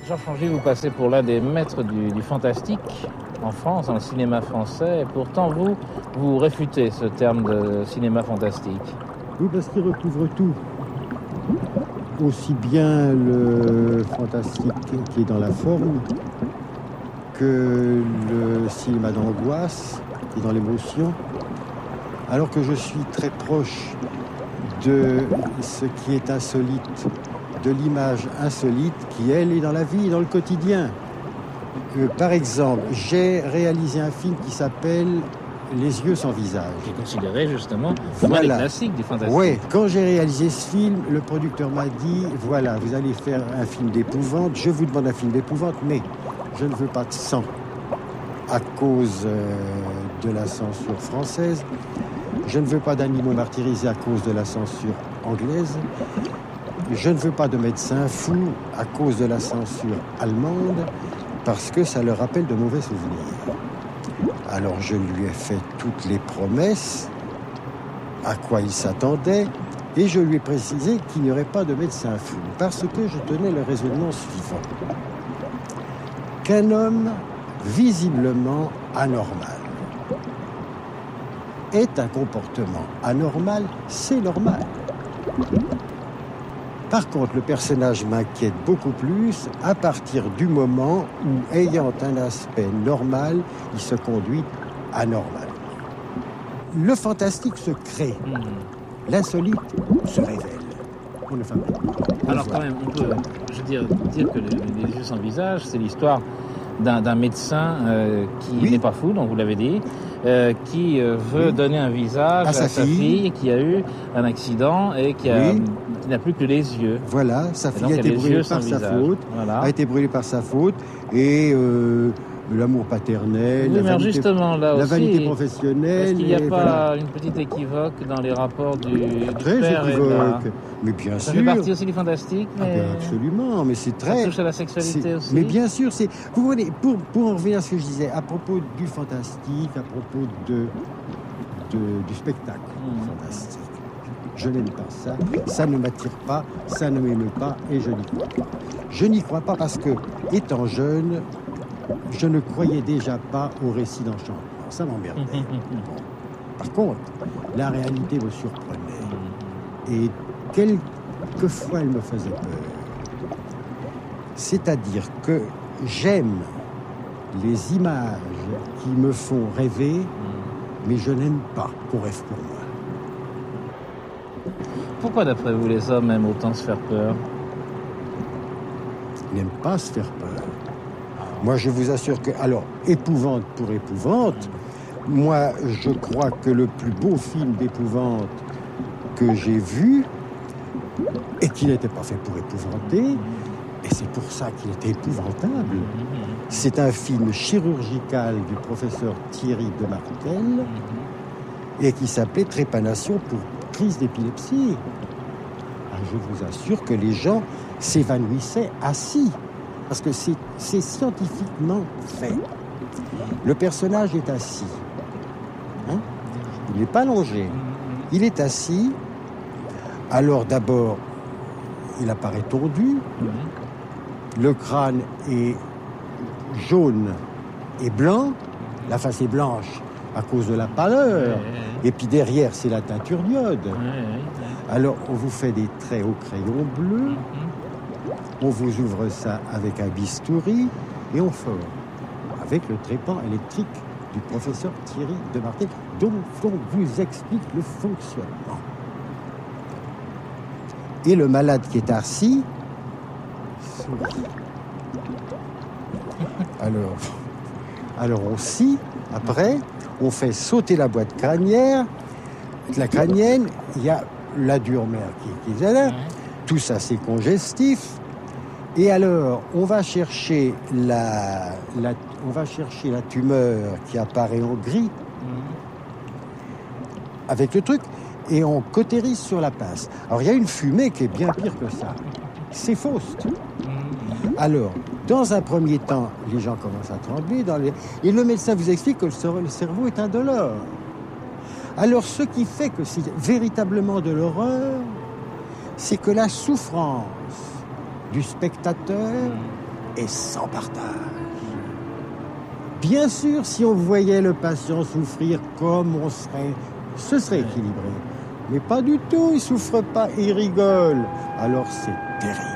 Georges Frangy, vous passez pour l'un des maîtres du fantastique en France, dans le cinéma français. Et pourtant, vous réfutez ce terme de cinéma fantastique. Oui, parce qu'il recouvre tout. Aussi bien le fantastique qui est dans la forme que le cinéma d'angoisse qui est dans l'émotion. Alors que je suis très proche de ce qui est insolite, de l'image insolite qui, elle, est dans la vie, dans le quotidien. Par exemple, j'ai réalisé un film qui s'appelle Les yeux sans visage. Qui est considéré justement comme un des classiques du fantastique. Oui, quand j'ai réalisé ce film, le producteur m'a dit, voilà, vous allez faire un film d'épouvante, je vous demande un film d'épouvante, mais je ne veux pas de sang à cause de la censure française. Je ne veux pas d'animaux martyrisés à cause de la censure anglaise. Je ne veux pas de médecins fous à cause de la censure allemande, parce que ça leur rappelle de mauvais souvenirs. Alors je lui ai fait toutes les promesses à quoi il s'attendait, et je lui ai précisé qu'il n'y aurait pas de médecins fous, parce que je tenais le raisonnement suivant. Qu'un homme visiblement anormal est un comportement anormal, c'est normal. Par contre, le personnage m'inquiète beaucoup plus à partir du moment où, ayant un aspect normal, il se conduit anormal. Le fantastique se crée, l'insolite se révèle. On ne fabrique pas. Alors quand même, on peut, dire que les yeux sans visage, c'est l'histoire d'un médecin qui n'est pas fou, donc vous l'avez dit, qui veut donner un visage à sa fille qui a eu un accident et qui n'a plus que les yeux. Voilà, sa fille a été brûlée par sa faute, a été brûlée par sa faute, et l'amour paternel, la vanité professionnelle. Est-ce qu'il n'y a pas une petite équivoque dans les rapports du père et de la... Mais bien sûr. Ça fait partie aussi du fantastique, mais... absolument, mais c'est très... Ça touche à la sexualité aussi. Mais bien sûr, vous voyez, pour en revenir à ce que je disais, à propos du fantastique, à propos du spectacle fantastique, je n'aime pas ça, ça ne m'attire pas, ça ne m'émeut pas, et je n'y crois pas. Je n'y crois pas parce que, étant jeune, je ne croyais déjà pas au récit d'enchantement. Ça m'emmerdait. Par contre, la réalité me surprenait. Et quelquefois, elle me faisait peur. C'est-à-dire que j'aime les images qui me font rêver, mais je n'aime pas qu'on rêve pour moi. Pourquoi, d'après vous, les hommes aiment autant se faire peur ? Ils n'aiment pas se faire peur. Moi, je vous assure que... Alors, épouvante pour épouvante, moi, je crois que le plus beau film d'épouvante que j'ai vu, et qui n'était pas fait pour épouvanter, et c'est pour ça qu'il était épouvantable, c'est un film chirurgical du professeur Thierry de Martel, et qui s'appelait Trépanation pour crise d'épilepsie. Alors, je vous assure que les gens s'évanouissaient assis. Parce que c'est scientifiquement fait. Le personnage est assis. Il n'est pas allongé. Il est assis. Alors d'abord, il apparaît tordu. Le crâne est jaune et blanc. La face est blanche à cause de la pâleur. Et puis derrière, c'est la teinture d'iode. Alors on vous fait des traits au crayon bleu. On vous ouvre ça avec un bistouri et on fore avec le trépan électrique du professeur Thierry de Martel, dont on vous explique le fonctionnement. Et le malade qui est assis sourit. Alors on scie, après, on fait sauter la boîte crânienne, il y a la dure-mère qui est là, tout ça c'est congestif. Et alors, on va chercher la tumeur qui apparaît en gris avec le truc et on cautérise sur la pince. Alors, il y a une fumée qui est bien pire que ça. C'est Faust. Alors, dans un premier temps, les gens commencent à trembler. Et le médecin vous explique que le cerveau est indolore. Alors, ce qui fait que c'est véritablement de l'horreur, c'est que la souffrance du spectateur et sans partage. Bien sûr, si on voyait le patient souffrir comme ce serait équilibré. Mais pas du tout, il souffre pas, il rigole. Alors c'est terrible.